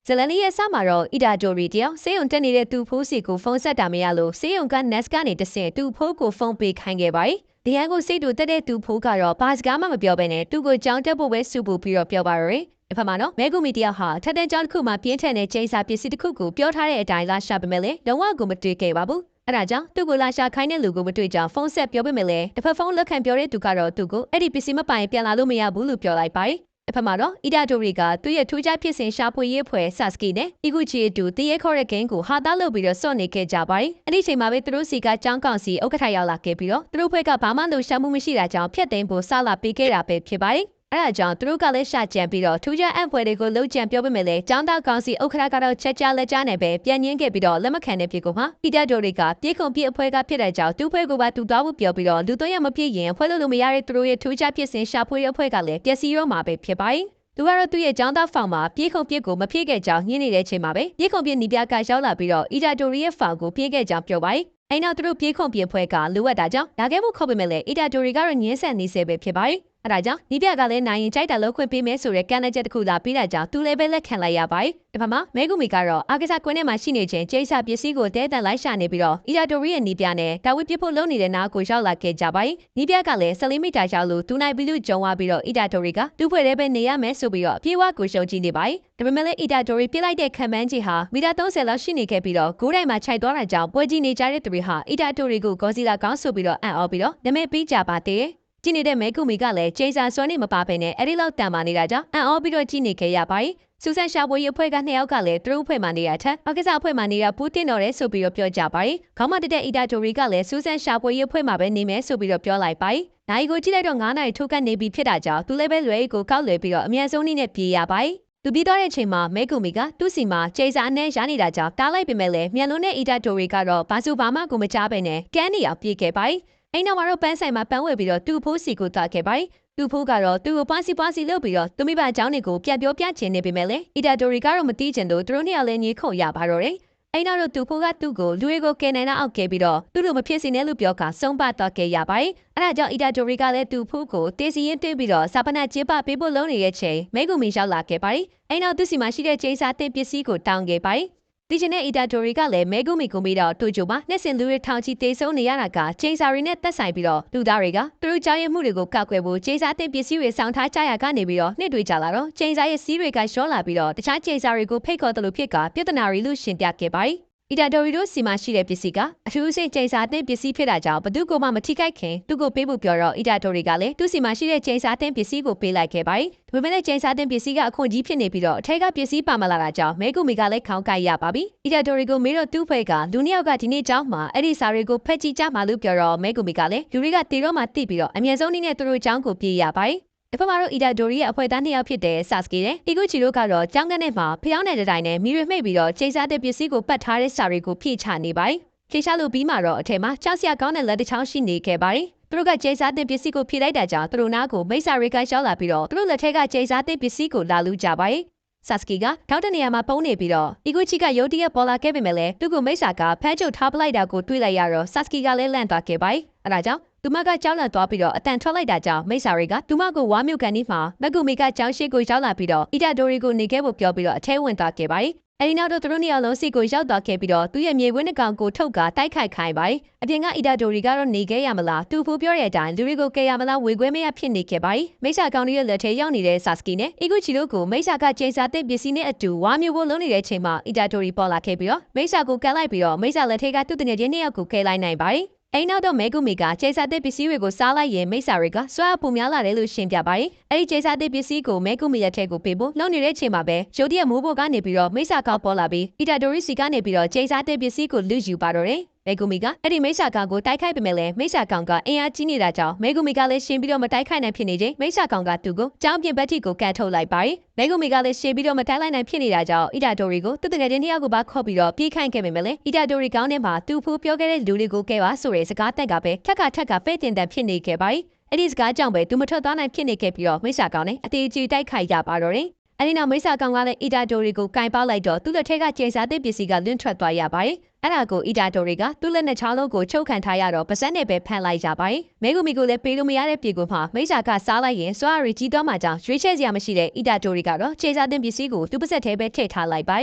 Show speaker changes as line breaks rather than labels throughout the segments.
ဇလန်လေးရဲ့စမှာတော့အီတာတိုရီတယောက်ဆေးရုံတက်နေတဲ့သူဖိုးစီကိုဖုန်းဆက်တာမရလို့ဆေးရုံက Nest ကနေတဆင့်သူဖိုးကိုဖုန်းပေးခိုင်းခဲ့ပါတယ်။ဒီဟန်ကိုစိတ်တူတက်တဲ့သူဖိုးကတော့ဘာစကားမှမပြောဘဲနဲ့သူ့ကိုကြောင်းတက်ဖို့ပဲစူပူပြီးတော့ပြောပါရယ်။အဖက်မှာတော့မဲဂူမီတယောက်ဟာထက်တန်းကြောင်းတစ်ခုမှပြင်းထန်တဲ့ချိန်စာပစ္စည်းတစ်ခုကိုပြောထားတဲ့အတိုင်းလာရှာပေမဲ့လည်းလုံးဝကိုမတွေ့ခဲ့ပါဘူး။အဲ့ဒါကြောင့်သူ့ကိုလာရှာခိုင်းတဲ့လူကိုမတွေ့ကြောင်းဖုန်းဆက်ပြောပေမဲ့လည်းတစ်ဖက်ဖုန်းလက်ခံပြောတဲ့သူကတော့သူ့ကိုအဲ့ဒီပစ္စည်းမပိုင်ပြန်လာလို့မရဘူးလို့ပြောလိုက်ပါတယ်။အဖက်မှာတော့အီတာတိုရီကသူ့ရဲ့ထူးခြားဖြစ်စဉ်ရှာဖွေရေးဖွဲ့ဆာစကီနဲ့အီဂူချီအတူတရေခေါ်တဲ့ဂိမ်းကိုဟာသားလုပ်ပြီးတော့စော့နေခဲ့ကြပါတယ်။အဲ့ဒီချိန်မှာပဲသူတို့စီကကြောင်းကောင်စီဥက္ကဋ္ဌရောက်လာခဲ့ပြီးတော့သူတို့ဖွဲ့ကဘာမှလှုပ်ရှားမှုမရှိတာကြောင့်ဖျက်သိမ်းဖို့စလာပေးခဲ့တာပဲဖြစ်ပါတယ်။အဲ့ဒါကြောင့်သူတို့ကလည်းရှာကြံပြီးတော့ထူးခြားအံဖွဲတွေကိုလှုပ်ကြံပြောပေမဲ့လည်းကျောင်းသားကောင်စီဥက္ကဋ္ဌကတော့ချက်ချလက်ချနဲ့ပဲပြန်ညင်းခဲ့ပြီးတော့လက်မခံတဲ့ဖြစ်ကိုမှာအီတာတိုရီကပြေခုံပြေအဖွဲကဖြစ်တဲ့ကြောင့်သူ့ဖွဲကိုပါတူသွားဖို့ပြောပြီးတော့လူသွင်းရမပြည့်ရင်အဖွဲလို့မရတဲ့သူတို့ရဲ့ထူးခြားဖြစ်စဉ်ရှာဖွေတဲ့အဖွဲကလည်းပျက်စီးရောမှာပဲဖြစ်ပါတယ်။သူကတော့သူ့ရဲ့ကျောင်းသားဖောင်မှာပြေခုံပြေကိုမဖြည့်ခဲ့ကြောင်းညင်းနေတဲ့အချိန်မှာပဲပြေခုံပြေနီးပြကရောက်လာပြီးတော့အီတာတိုရီရဲ့ဖောင်ကိုဖြည့်ခဲ့ကြောင်းပြောပါတယ်။အဲ့နောက်သူတို့ပြေခုံပြေဖွဲကလိုအပ်တာကြောင့်လာခဲ့ဖို့ခေါ်ပေမဲ့လည်းအီတာတိုရီကတော့ညင်းဆန်နေစေပဲဖြစ်ပါတယ်။အဲ့ဒါကြောင့်နီးပြကလည်းနိုင်ရင်ကြိုက်တာလို့ခွင့်ပေးမယ်ဆိုတဲ့ကန့်လန့်ချက်တစ်ခုသာပြီးတာကြောင့်သူလည်းပဲလက်ခံလိုက်ရပါတယ်။ဒီမှာမဲဂူမီကတော့အာကစားကွင်းထဲမှာရှိနေခြင်းကျိစာပစ္စည်းကိုတဲတန်လိုက်ရှာနေပြီးတော့အီတာတိုရီရဲ့နီးပြနဲ့တာဝစ်ပြဖို့လုပ်နေတဲ့နားကိုရောက်လာခဲ့ကြပါတယ်။နီးပြကလည်း14မီတာရောက်လို့တူနိုင်ပြီးလို့ကြုံသွားပြီးတော့အီတာတိုရီကသူ့ဖွဲ့ထဲပဲနေရမယ်ဆိုပြီးတော့ပြေးဝကိုရှုံကြည့်နေပါတယ်။ဒါပေမဲ့လည်းအီတာတိုရီပြလိုက်တဲ့ခံမှန်းကြီးဟာမီတာ30လောက်ရှိနေခဲ့ပြီးတော့ဂိုးတိုင်းမှာခြိုက်သွားတာကြောင့်ပွဲကြီးနေကြတဲ့သူတွေဟာအီတာတိုရီကိုဂေါ်စီလာကောင်းဆိုပြီးတော့အံ့ဩပြီးတော့နာမည်ပေးကြပါသေးတယ်။ကြည့်နေတဲ့မဲကူမီကလည်းကျိန်စာစွမ်းနေမပါဘဲနဲ့အဲ့ဒီလောက်တန်မာနေတာကြောင့်အံ့ဩပြီးတော့ကြည့်နေခဲ့ရပါတယ်။စူဆန်ရှာဘွေရဲ့အဖွဲ့က2ယောက်ကလည်းသူတို့အဖွဲ့မှာနေရထက်အကစားအဖွဲ့မှာနေတာပူတင်တော်ရဲဆိုပြီးတော့ပြောကြပါတယ်။ခေါင်းမတက်တဲ့အီတာတိုရီကလည်းစူဆန်ရှာဘွေရဲ့အဖွဲ့မှာပဲနေမယ်ဆိုပြီးတော့ပြောလိုက်ပါတယ်။နိုင်ကိုကြည့်လိုက်တော့9နာရီထိုးကနေပြီဖြစ်တာကြောင့်သူလည်းပဲလွယ်ကိုကောက်လွယ်ပြီးတော့အမြန်ဆုံးနည်းနဲ့ပြေးရပါတယ်။သူပြီးသွားတဲ့အချိန်မှာမဲကူမီကသူ့စီမှာကျိန်စာနဲ့ရနေတာကြောင့်တားလိုက်ပေမဲ့လည်းမြန်လွန်းတဲ့အီတာတိုရီကတော့ဘာစုဘာမှကိုမချပဲနဲ့ကန်းနေအောင်ပြေးခဲ့ပါတယ်။အိမ်နောက်မှာတော့ပန်းဆိုင်မှာပန်းဝယ်ပြီးတော့သူ့ဖိုးစီကိုသွားခဲ့ပါတယ်။သူ့ဖိုးကတော့သူ့ကိုပွားစီလုပ်ပြီးတော့သူမိဘအကြောင်းတွေကိုပြပြောပြချင်နေပေမဲ့လည်းအီတာတိုရီကတော့မသိချင်တော့သူတို့နှစ်ယောက်လည်းညှိခုံရပါတော့တယ်။အိမ်နောက်တော့သူ့ဖိုးကသူ့ကိုလူတွေကိုကယ်နိုင်တာအောက်ခဲ့ပြီးတော့သူ့လိုမဖြစ်စေနဲ့လို့ပြောကဆုံးပါသွားခဲ့ရပါတယ်။အဲဒါကြောင့်အီတာတိုရီကလည်းသူ့ဖိုးကိုတေးစီရင်တွေ့ပြီးတော့စာပနာကျေးပပေးဖို့လုပ်နေတဲ့ချိန်မဲကူမီရောက်လာခဲ့ပါတယ်။အိမ်နောက်သူ့စီမှာရှိတဲ့ကျိန်းစာတင်ပစ္စည်းကိုတောင်းခဲ့ပါတယ်။ဒီကျတဲ့အီတာတိုရီကလည်းမဲဂူမီကိုပြီးတော့တူချိုမှာနှစ်စင်လူတွေထောင်ချီတေဆုံးနေရတာကကျိန်းစာရီနဲ့တက်ဆိုင်ပြီးတော့လူသားတွေကသူတို့ကြောင်းရမှုတွေကိုကောက်ွယ်ဖို့ကျိန်းစာတင်ပစ္စည်းတွေဆောင်ထားကြရကနေပြီးတော့နှစ်တွေကြာလာတော့ကျိန်းစာရဲ့စီးတွေကရှော့လာပြီးတော့တခြားကျိန်းစာတွေကိုဖိတ်ခေါ်တယ်လို့ဖြစ်ကပြဿနာတွေလို့ရှင်းပြခဲ့ပါတယ်။အီတာတိုရီတို့စီမှာရှိတဲ့ပစ္စည်းကအထူးစိတ်ကျိန်းစာတင်ပစ္စည်းဖြစ်တာကြောင့်ဘသူကမှမထိခိုက်ခင်သူ့ကိုပေးဖို့ပြောတော့အီတာတိုရီကလည်းသူ့စီမှာရှိတဲ့ကျိန်းစာတင်ပစ္စည်းကိုပေးလိုက်ခဲ့ပါတယ်။ဒါပေမဲ့လည်းကျိန်းစာတင်ပစ္စည်းကအခွင့်ကြီးဖြစ်နေပြီးတော့အထက်ကပစ္စည်းပါမလာတာကြောင့်မဲကူမီကလည်းခေါင်းကိုက်ရပါပြီ။အီတာတိုရီကိုမေးတော့သူ့ဖွဲ့ကလူနှစ်ယောက်ကဒီနေ့ကျောင်းမှာအဲ့ဒီစာတွေကိုဖက်ကြည့်ကြမှာလို့ပြောတော့မဲကူမီကလည်းလူတွေကတေတော့မှတိပြီးတော့အမြဲဆုံးနည်းနဲ့သူတို့ကျောင်းကိုပြေးရပါတယ်။ဒီဘက်မှာတော့အီတာတိုရီရဲ့အဖွဲ့သား2ယောက်ဖြစ်တဲ့ဆာစကီနဲ့အီဂူချီတို့ကတော့ကျောင်းကနေမှာဖျောင်းတဲ့တိုင်နဲ့မီရီမိတ်ပြီးတော့ကျိန်းစာတဲ့ပစ္စည်းကိုပတ်ထားတဲ့စာတွေကိုဖြည့်ချနေပါတယ်။ဖြည့်ချလို့ပြီးမှတော့အထက်မှာကြောက်စရာကောင်းတဲ့လက်တစ်ချောင်းရှိနေခဲ့ပါတယ်။သူတို့ကကျိန်းစာတဲ့ပစ္စည်းကိုဖြည့်လိုက်တာကြောင့်သူတို့နားကိုမိတ်ဆာတွေကရောက်လာပြီးတော့သူတို့လက်ထက်ကကျိန်းစာတဲ့ပစ္စည်းကိုလာလူကြပါတယ်။ဆာစကီကထောက်တဲ့နေရာမှာပုံနေပြီးတော့အီဂူချီကရုတ်တရက်ပေါ်လာခဲ့ပေမဲ့လည်းသူ့ကိုမိတ်ဆာကဖမ်းချုပ်ထားပလိုက်တာကိုတွေးလိုက်ရတော့ဆာစကီကလည်းလန့်သွားခဲ့ပါတယ်။အဲဒါကြောင့်သူမကကြောက်လန့်သွားပြီးတော့အတန်ထွက်လိုက်တာကြောင့်မိတ်ဆာတွေကသူမကိုဝါမြို့ကန်ဒီမှာမကူမီကကြောင်းရှိကိုရောက်လာပြီးတော့အီတာတိုရီကိုနေခဲ့ဖို့ပြောပြီးတော့အထဲဝင်သွားခဲ့ပါတယ်။အဲဒီနောက်တော့သူတို့နှစ်ယောက်လုံးစီကိုရောက်သွားခဲ့ပြီးတော့သူ့ရဲ့မြေဝင်းနှကောင်ကိုထုတ်ကတိုက်ခိုက်ခိုင်းပါတယ်။အပြင်ကအီတာတိုရီကတော့နေခဲ့ရမလားသူ့ဖိုးပြောတဲ့အတိုင်းလူတွေကိုကယ်ရမလားဝေခွဲမရဖြစ်နေခဲ့ပါတယ်။မိတ်ဆာကောင်ရဲ့လက်ထဲရောက်နေတဲ့ဆာစကီနဲ့အီဂူချီတို့ကိုမိတ်ဆာကကျိန်းစာတဲ့ပစ္စည်းနဲ့အတူဝါမျိုးဖို့လုံးနေတဲ့ချိန်မှာအီတာတိုရီပေါ်လာခဲ့ပြီးတော့မိတ်ဆာကိုကန်လိုက်ပြီးတော့မိတ်ဆာလက်ထဲကသူ့တငယ်ချင်းနှစ်ယောက်ကိုကယ်လိုက်နိုင်ပါတယ်။အိမ်နောက်တော့မဲကူမီကကျိန်းစာတဲ့ပစ္စည်းတွေကိုစားလိုက်ရင်မိတ်ဆာတွေကစွာပူများလာတယ်လို့ရှင်းပြပါတယ်။အဲဒီကျိန်းစာတဲ့ပစ္စည်းကိုမဲကူမီရဲ့ထဲကိုပေးဖို့လုံနေတဲ့အချိန်မှာပဲရုတ်တရက်မိုးပေါ်ကနေပြီးတော့မိတ်ဆာကောက်ပေါ်လာပြီးအီတာတိုရီစီကနေပြီးတော့ကျိန်းစာတဲ့ပစ္စည်းကိုလူယူပါတော့တယ်။မဲကူမီကအဲ့ဒီမိတ်ဆာကောင်ကိုတိုက်ခိုက်ပေမဲ့လည်းမိတ်ဆာကောင်ကအင်အားကြီးနေတာကြောင့်မဲကူမီကလည်းရှင်းပြီးတော့မတိုက်ခိုက်နိုင်ဖြစ်နေချိန်မိတ်ဆာကောင်ကသူ့ကိုကြောင်းပြင်ဘက်ထိကိုကန်ထုတ်လိုက်ပါတယ်။မဲကူမီကလည်းရှင်းပြီးတော့မတိုက်လိုက်နိုင်ဖြစ်နေတာကြောင့်အီတာတိုရီကိုသူ့တကယ်ချင်းတစ်ယောက်ကိုပါခေါ်ပြီးတော့ပြေးခိုင်းခဲ့ပေမဲ့လည်းအီတာတိုရီကောင်းထဲမှာသူ့ဖိုးပြောခဲ့တဲ့လူတွေကိုကဲပါဆိုတဲ့စကားတက်ကပဲထက်ကပဲ့တင်တန်ဖြစ်နေခဲ့ပါတယ်။အဲ့ဒီစကားကြောင့်ပဲသူမထွက်သွားနိုင်ဖြစ်နေခဲ့ပြီးတော့မိတ်ဆာကောင်နဲ့အတေးကြီးတိုက်ခိုက်ရပါတော့တယ်။အဲဒီနောက်မိတ်ဆာကောင်ကလည်းအီတာတိုရီကိုကင်ပေါက်လိုက်တော့သူ့လက်ထက်ကကျိန်းစာတဲ့ပစ္စည်းကလွင့်ထွက်သွားရပါတယ်။ အဲ့ဒါကိုအီတာတိုတွေကသူ့လက်နဲ့ချောင်းလုံးကိုချုပ်ခံထားရတော့ပါဇက်နဲ့ပဲဖမ်းလိုက်ကြပါတယ်မဲဂူမီကိုလည်းပေးလို့မရတဲ့ပြေကိုမှမိစ္ဆာကစားလိုက်ရင်စွာရီကြီးတော့မှကြောင့်ရွေးချယ်စရာမရှိတဲ့အီတာတိုတွေကတော့ခြေစားတင်ပစ္စည်းကိုသူ့ပါဇက်ထဲပဲထည့်ထားလိုက်ပါတယ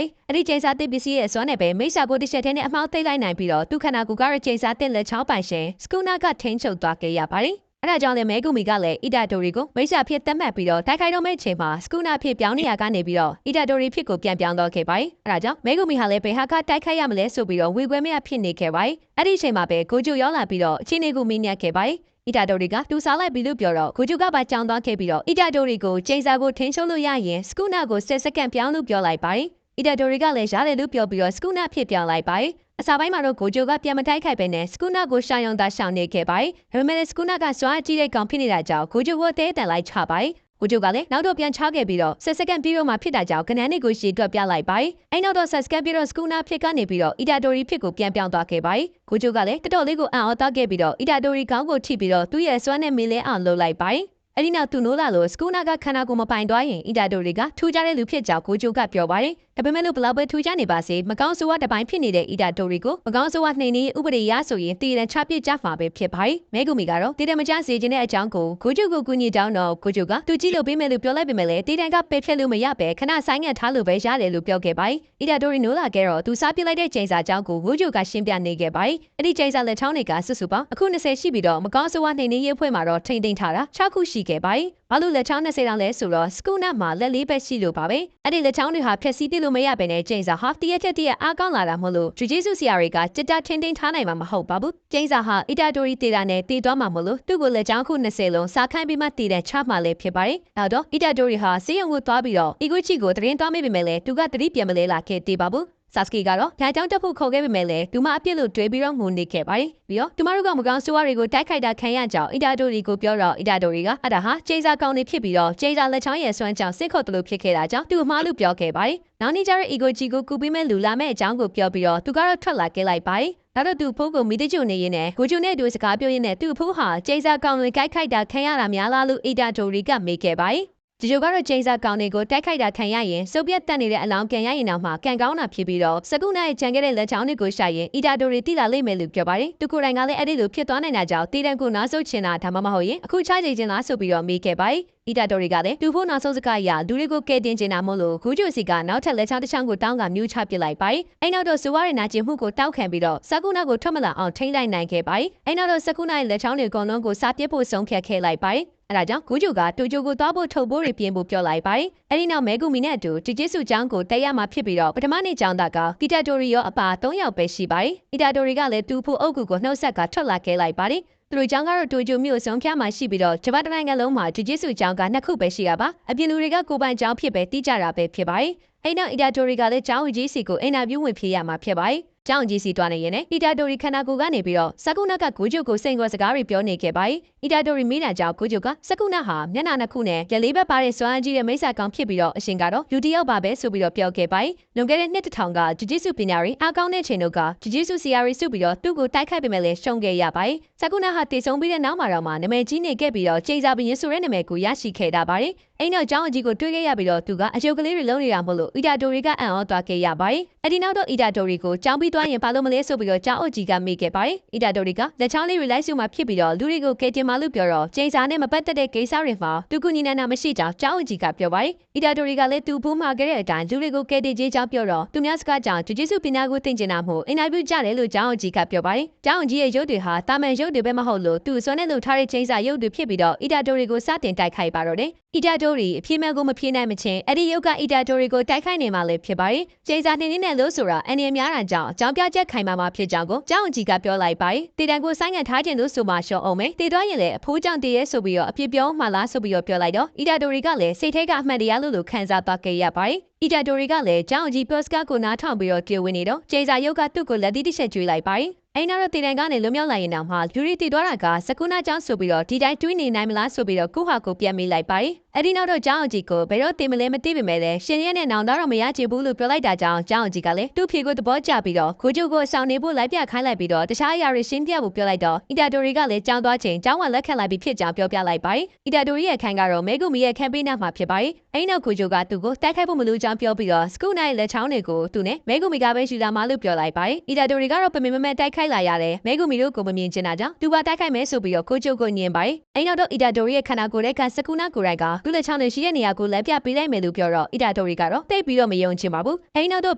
်အဲ့ဒီခြေစားတင်ပစ္စည်းရဲ့စွမ်းနဲ့ပဲမိစ္ဆာကိုတစ်ချက်ထဲနဲ့အမောက်သိမ်းလိုက်နိုင်ပြီးတော့သူခန္ဓာကိုယ်ကခြေစားတင်လက်ချောင်းပိုင်ရှင်စကူနာကထိန်းချုပ်သွားခဲ့ရပါတယ်အဲ့ဒါကြောင့်လည်းမဲဂူမီကလည်းအီတာတိုရီကိုမိစ္ဆာဖြစ်သတ်မှတ်ပြီးတော့တိုက်ခိုက်တော့မဲ့ချိန်မှာစကူနာဖြစ်ပြောင်းနေရကနေပြီးတော့အီတာတိုရီဖြစ်ကိုပြန်ပြောင်းတော့ခဲ့ပါတယ်အဲ့ဒါကြောင့်မဲဂူမီဟာလည်းဘယ်ဟာကတိုက်ခိုက်ရမလဲဆိုပြီးတော့ဝေခွဲမရဖြစ်နေခဲ့ပါတယ်အဲ့ဒီချိန်မှာပဲကိုဂျူရောက်လာပြီးတော့အချင်းလေးကိုမင်းညက်ခဲ့ပါတယ်အီတာတိုတွေကတူစားလိုက်ပြီးလို့ပြောတော့ကိုဂျူကပါကြောင်းသွားခဲ့ပြီးတော့အီတာတိုရီကိုချိန်စာကိုထင်းချုပ်လို့ရရင်စကူနာကို10စက္ကန့်ပြောင်းလို့ပြောလိုက်ပါတယ်အီတာတိုတွေကလည်းရတယ်လို့ပြောပြီးတော့စကူနာဖြစ်ပြောင်းလိုက်ပါတယ်အစာပိုင်းမှာတော့ကိုဂျိုကပြန်မတိုက်ခိုက်ပဲနဲ့စကူနာကိုရှောင်ရုံသာရှောင်နေခဲ့ပါတယ်ဒါပေမဲ့စကူနာကစွာကြည့်တဲ့ကောင်ဖြစ်နေတာကြောင့်ကိုဂျိုကိုတဲတန်လိုက်ချပါတယ်ကိုဂျိုကလည်းနောက်တော့ပြန်ချခဲ့ပြီးတော့10စက္ကန့်ပြီးတော့မှဖြစ်တာကြောင့်ကနန်းလေးကိုရှည်တွက်ပြလိုက်ပါတယ်အဲ့နောက်တော့10စက္ကန့်ပြီးတော့စကူနာဖြစ်ကနေပြီးတော့အီတာတိုရီဖြစ်ကိုပြန်ပြောင်းသွားခဲ့ပါတယ်ကိုဂျိုကလည်းတော်တော်လေးကိုအံ့ဩသွားခဲ့ပြီးတော့အီတာတိုရီခေါင်းကိုထိပြီးတော့သူ့ရဲ့စွမ်းနဲ့မင်းလဲအောင်လှုပ်လိုက်ပါတယ်အဲ့ဒီနောက်သူနိုးလာလို့စကူနာကခန္ဓာကိုယ်မပိုင်သွားရင်အီတာတိုတွေကထူကြတဲ့လူဖြစ်ကြောင်းကိုဂျိုကပြောပါတယ်ဒါပေမဲ့လို့ဘလောက်ပဲထူကြနေပါစေမကောင်းဆိုးဝါးတစ်ပိုင်းဖြစ်နေတဲ့အီတာတိုတွေကိုမကောင်းဆိုးဝါးနှိမ်နင်းဥပဒေရဆိုရင်တည်ရန်ချပြစ်ကြမှာပဲဖြစ်ပါတယ်မဲဂူမီကတော့တည်တယ်မကြစေခြင်းတဲ့အကြောင်းကိုကိုဂျိုကိုကူညီတောင်းတော့ကိုဂျိုကသူကြည့်လို့ပေးမယ်လို့ပြောလိုက်ပေမဲ့လည်းတည်တယ်ကပေးဖြတ်လို့မရပဲခဏဆိုင်ငံ့ထားလို့ပဲရတယ်လို့ပြောခဲ့ပါတယ်အီတာတိုရီနိုးလာခဲ့တော့သူစားပြစ်လိုက်တဲ့ချိန်စာအကြောင်းကိုကိုဂျိုကရှင်းပြနေခဲ့ပါတယ်အဲ့ဒီချိန်စာလက်ချောင်းတွေကစွတ်စွပေါင်းအခု20ရှိပြီးတော့မကောင်းဆိုးဝါးနှိမ်နင်းရေးဖွဲ့မှာတော့ထိမ့်သိမ်းထားတာ6ခုရှိခဲ့ပါတယ်ဘာလို့လက်ချောင်း20တောင်လဲဆိုတော့စကူနာမှာလက်လေးပဲရှိလို့ပါပဲအဲ့ဒီလက်ချောင်းတွေဟာဖြက်စီးပြလို့မရဘဲနဲ့ကျိန်းစာ half တရက်တက်တရက်အားကောင်းလာတာမဟုတ်လို့ဂျူဂျီဆူဆီယာတွေကကြကြထင်းထင်းထားနိုင်မှာမဟုတ်ပါဘူးကျိန်းစာဟာအီတာတိုရီတေတာနဲ့တည်သွားမှာမဟုတ်လို့သူ့ကိုလက်ချောင်းခု20လုံးစားခိုင်းပြီးမှတည်တဲ့ချမှလည်းဖြစ်ပါတယ်နောက်တော့အီတာတိုရီဟာစေးရုံကိုသွားပြီးတော့အီဂူချီကိုတရင်သွားမိပေမဲ့လည်းသူကတတိပြန်မလဲလာခဲ့သေးပါဘူးဆာစကီကတော့ဓာတ်ကြောင့်တက်ဖို့ခေါ်ခဲ့ပေမဲ့လည်းသူမအပြစ်လို့တွေးပြီးတော့ငုံနေခဲ့ပါတယ်ပြီးတော့သူမတို့ကမကောင်းဆိုးဝါးတွေကိုတိုက်ခိုက်တာခံရကြောင်းအီတာတိုရီကိုပြောတော့အီတာတိုရီကအတားဟာကျိန်းစာကောင်းနေဖြစ်ပြီးတော့ကျိန်းစာလက်ချောင်းရဲ့စွမ်းကြောင့်စစ်ခုတ်တလို့ဖြစ်ခဲ့တာကြောင့်သူ့အမှားလို့ပြောခဲ့ပါတယ်နောက်နေ့ကျတော့အီဂိုဂျီကိုကူပြီးမဲ့လူလာမဲ့အကြောင်းကိုပြောပြီးတော့သူကတော့ထွက်လာခဲ့လိုက်ပါတယ်နောက်တော့သူဖိုးကိုမိတကျုံနေရင်းနဲ့ကိုကျုံနဲ့အတူစကားပြောရင်းနဲ့သူ့ဖိုးဟာကျိန်းစာကောင်းတွေကြိုက်ခိုက်တာခံရတာများလားလို့အီတာတိုရီကမေးခဲ့ပါတယ်ဂျီဂျိုကတော့ကျိန်းစာကောင်တွေကိုတိုက်ခိုက်တာခံရရင်စုပ်ပြတ်တက်နေတဲ့အလောင်းကန်ရရင်တော့မှကန်ကောင်းတာဖြစ်ပြီးတော့စကုနာရဲ့ခြံခဲ့တဲ့လက်ချောင်းတွေကိုရှာရင်အီတာတိုရီတိလာလိမ့်မယ်လို့ပြောပါတယ်သူကိုယ်တိုင်ကလည်းအဲ့ဒီလိုဖြစ်သွားနိုင်တာကြောင့်တီတန်ကိုနားဆုပ်ချင်တာဒါမှမဟုတ်ရင်အခုချကြခြင်းလားဆိုပြီးတော့မေးခဲ့ပါတယ်အီတာတိုရီကလည်းသူ့ဖို့နောက်ဆုံးစကားအရလူတွေကိုကဲတင်ချင်တာမို့လို့ဂူဂျိုစီကနောက်ထပ်လက်ချောင်းတစ်ချောင်းကိုတောင်းကမြူးချပစ်လိုက်ပါတယ်အဲ့နောက်တော့စဝါရနာကျင်မှုကိုတောက်ခံပြီးတော့စကုနာကိုထွက်မလာအောင်ထိန်းလိုက်နိုင်ခဲ့ပါတယ်အဲ့နောက်တော့စကုနာရဲ့လက်ချောင်းတွေအကုန်လုံးကိုစားပစ်ဖို့ဆုံးဖြတ်ခဲ့လိုက်ပါတယ်အဲ့ဒါကြောင့်ဂူဂျိုကတူဂျိုကိုသွားဖို့ထုတ်ဖို့တွေပြင်ဖို့ပြောလိုက်ပါတယ်အဲ့ဒီနောက်မဲဂူမီနဲ့အတူဂျီဂျီဆူကျောင်းကိုတက်ရမှာဖြစ်ပြီးတော့ပထမနေ့ကျောင်းသားကကီတာတိုရီရောအပါ3ယောက်ပဲရှိပါတယ်အီတာတိုရီကလည်းတူဖို့အုပ်ကူကိုနှုတ်ဆက်ကထွက်လာခဲ့လိုက်ပါတယ်သူတို့ကျောင်းကတော့တူဂျိုမြို့ဆုံးဖြားမှာရှိပြီးတော့ဂျပန်တိုင်းကလုံးမှာဂျီဂျီဆူကျောင်းက2ခုပဲရှိရပါအပြင်လူတွေကကိုပိုင်ကျောင်းဖြစ်ပဲတီးကြတာပဲဖြစ်ပါတယ်အဲ့နောက်အီတာတိုရီကလည်းကျောင်းကြီးစီကိုအင်တာဗျူးဝင်ဖြေရမှာဖြစ်ပါတယ်ကျောင်းကြီးစီတွားနေရင်လည်းအီတာတိုရီခန္ဓာကိုယ်ကနေပြီးတော့စကုနာကဂူဂျိုကိုစိန်ခေါ်စကားတွေပြောနေခဲ့ပါတယ်အီတာတိုရီမိနာကြောင့်ဂူဂျိုကစကုနာဟာမျက်နှာနှစ်ခုနဲ့ရလေးဘက်ပါတဲ့စွမ်းအားကြီးတဲ့မိစ္ဆာကောင်ဖြစ်ပြီးတော့အရှင်ကတော့လူတစ်ယောက်ပါပဲဆိုပြီးတော့ပြောခဲ့ပါတယ်လွန်ခဲ့တဲ့နှစ်1000ကဂျီဂျီဆူပညာရေးအားကောင်းတဲ့ချိန်တို့ကဂျီဂျီဆူဆီယာရီစုပြီးတော့သူ့ကိုတိုက်ခိုက်ပေမဲ့လည်းရှုံးခဲ့ရပါတယ်စကုနာဟာတည်ဆုံပြီးတဲ့နောက်မှာတော့နာမည်ကြီးနေခဲ့ပြီးတော့ကျိန်းစာဘရင်ဆိုတဲ့နာမည်ကိုရရှိခဲ့တာပါတယ်အဲ့နောက်ကျောင်းအကြီးကိုတွေးခဲ့ရပြီးတော့သူကအယုတ်ကလေးတွေလုံးနေတာမို့လို့အီတာတိုရီကအံ့ဩသွားခဲ့ရပါတယ်အဲ့ဒီနောက်တော့အီတာတိုရီကိုကျောင်းပြီးသွားရင်ဘာလို့မလဲဆိုပြီးတော့ကျောင်းအကြီးကမေးခဲ့ပါတယ်အီတာတိုရီကလက်ချောင်းလေးတွေလိုက်စုမှဖြစ်ပြီးတော့လူတွေကိုကဲတင်မှလို့ပြောတော့ကျိန်းစာနဲ့မပတ်သက်တဲ့ကိစ္စတွေမှာသူကူညီနေတာမရှိကြောင်းကျောင်းအကြီးကပြောပါတယ်အီတာတိုရီကလည်းသူ့ဘူးမှာခဲ့တဲ့အတိုင်းလူတွေကိုကဲတင်ကြေးကြောင်းပြောတော့သူများစကားကြောင့်ဂျူဂျီဆူပညာကိုသင်ကျင်တာမို့အင်တာဗျူးကြတယ်လို့ကျောင်းအကြီးကပြောပါတယ်ကျောင်းအကြီးရဲ့ရုပ်တွေဟာတာမန်ရုပ်တွေပဲမဟုတ်လို့သူ့စွမ်းနဲ့လုပ်ထားတဲ့ကျိန်းစာရုပ်တွေဖြစ်ပြီးတော့အီတာတိုရီကိုစတင်တိုက်ခိုက်ပါတော့တယ်အီတာတိုရီအပြည့်မဲ့ကိုမဖြေနိုင်မချင်းအဲ့ဒီရုပ်ကအီတာတိုရီကိုတိုက်ခိုက်နေမှလည်းဖြစ်ပါတယ်ကျိန်းစာနှင်းနှင်းနဲ့လို့ဆိုတာအန်ရများတာကြောင့်အကြောင်းပြချက်ခိုင်မာမှာဖြစ်ကြောင်းကိုကျောင်းအကြီးကပြောလိုက်ပါတယ်တေတန်ကိုဆိုင်းငံ့ထားခြင်းလို့ဆိုမှရှော့အောင်မယ်တေသွားရင်လည်းအဖိုးကြောင့်တည်ရဲဆိုပြီးတော့အပြစ်ပြောမှလားဆိုပြီးတော့ပြောလိုက်တော့အီတာတိုရီကလည်းစိတ်ထဲကအမှန်တရားလို့ခံစားသွားခဲ့ရပါတယ်အီတာတိုရီကလည်းကျောင်းအကြီးပြောစကားကိုနားထောင်ပြီးတော့ကြွေဝင်နေတော့ကျိန်းစာရုပ်ကသူ့ကိုလက်သီးတစ်ချက်ကျွေးလိုက်ပါတယ်အဲ့နောက်တော့တေတန်ကနေလွတ်မြောက်လာရင်တော့မှလူရီတည်သွားတာကစကူနာကျောင်းဆိုပြီးတော့ဒီတိုင်းတွေးနေနိုင်မလားဆိုပြီးတော့ကိုဟာကိုပြန်မေးလိုက်ပါတယ် အဲ့ဒီနောက်တော့ကျောင်းအကြီးကိုဘယ်တော့တင်မလဲမသိပေမဲ့လည်းရှင်ရဲ့နဲ့နောင်တော့မရချင်ဘူးလို့ပြောလိုက်တာကြောင့်ကျောင်းအကြီးကလည်းသူ့ဖြေကိုသဘောကျပြီးတော့ကိုကျိုကိုအဆောင်နေဖို့လိုက်ပြခိုင်းလိုက်ပြီးတော့တခြားအရာတွေရှင်းပြဖို့ပြောလိုက်တော့အီတာတိုရီကလည်းကျောင်းသွားချိန်ကျောင်းဝလက်ခံလိုက်ပြီးဖြစ်ကြောင်းပြောပြလိုက်ပါတယ်။အီတာတိုရီရဲ့အခန်းကတော့မဲဂူမီရဲ့ကမ်ပိန်းနာမှာဖြစ်ပါတယ်။အဲ့နောက်ကိုကျိုကသူ့ကိုတိုက်ခိုက်ဖို့မလိုကြောင်းပြောပြီးတော့စကူနိုင်လက်ချောင်းတွေကိုသူနဲ့မဲဂူမီကပဲယူလာမှလို့ပြောလိုက်ပါတယ်။အီတာတိုရီကတော့ပမင်မမဲတိုက်ခိုက်လာရတယ်မဲဂူမီတို့ကိုမမြင်ချင်တာကြောင့်သူပါတိုက်ခိုက်မဲဆိုပြီးတော့ကိုကျိုကိုညင်ပါတယ်။အဲ့နောက်တော့အီတာတိုရီရဲ့ခန္ဓာကိုယ်ရဲ့ကစကူနာကိုရိုက်ကသူ့လက်ချောင်းတွေရှိတဲ့နေရာကိုလက်ပြပေးလိုက်မယ်လို့ပြောတော့အီတာတိုရီကတော့တိတ်ပြီးတော့မယုံချင်ပါဘူး။အဲ့နောက်တော့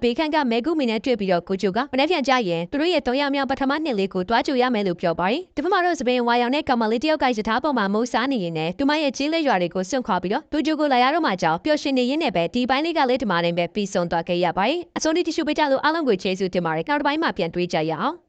ဘေးခန့်ကမဲဂူမီနဲ့တွေ့ပြီးတော့ကိုကျိုကမနှက်ပြန်ကြရင်သူတို့ရဲ့3ယောက်မြောက်ပထမနှစ်လေးကိုတွားကြိုရမယ်လို့ပြောပါတယ်။ဒီဖက်မှာတော့စပင်ဝါရောင်နဲ့ကမ္မလေးတယောက်ကရထားပေါ်မှာမိုးစားနေရင်နဲ့သူမရဲ့ကြီးလေးရွာတွေကိုစွန့်ခွာပြီးတော့သူကျိုကိုလာရတော့မှကြောင်ပျော်ရွှင်နေရင်းနဲ့ပဲဒီပိုင်းလေးကလေးဒီမှာနေပဲပြီးဆုံးသွားခဲ့ရပါတယ်။အစိုးရတ िश ူပေးကြလို့အားလုံးကိုကျေးဇူးတင်ပါတယ်။နောက်တစ်ပိုင်းမှာပြန်တွေ့ကြရအောင်။